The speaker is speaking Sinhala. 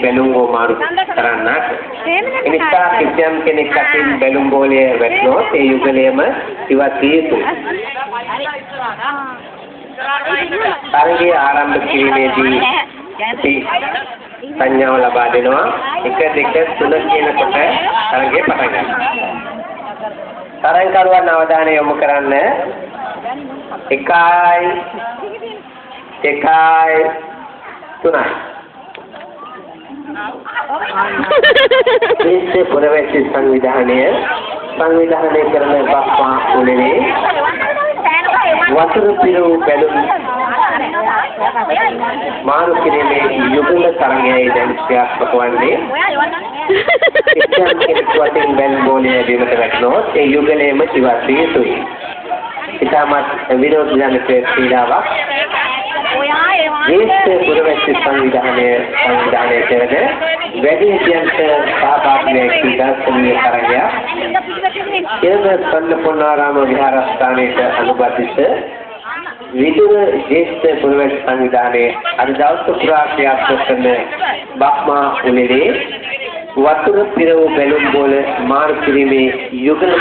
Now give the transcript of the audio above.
බැලුම් ගෝ මාරු කරන්නට. එනිසා කිසියම් කෙනෙක් අතින් බැලුම් බෝලය වැටුණොත් ඒ යුගලයම ඉවත් විය යුතුයි. තරගය ආරම්භ කිරීමේදී සංඥාව ලබා දෙනවා. 1 2 3 කියනකොට තරගය පටන් ගන්නවා. තරගකරුවන් අවධානය යොමු කරන්න. 1 3 දේශීය පුරවැසි සංවිධානය කරන බස්මා උලේ වතුර පිරවූ බැලුම් මාරු කිරීමේ යුගල තරගයයි දැන් ක්‍රියාත්මක වන්නේ. කිසියම් කෙනෙක් වටින් බැලුම් බෝලය බිමට වැටුණොත් ඒ යුගලයේම ඉවත් විය යුතුයි. ඉතාමත් විනෝදජනක ක්‍රීඩාවක්. දේශීය පුරවැසි සංවිධානය කරන වැඩිහිටියන්ට සහභාගී වෙන ක්‍රීඩාත්මක තරගයක්. එම සම්පූර්ණාරාම විහාරස්ථානයේ අනුබද්ධිත විදුර දේශීය පුරවැසි සංවිධානයේ අද දවස් පුරා ක්‍රියාත්මක කරන බක්මා උලේ වතුර පිරවූ බැලුම් බෝල මාරු කිරීමේ යුගල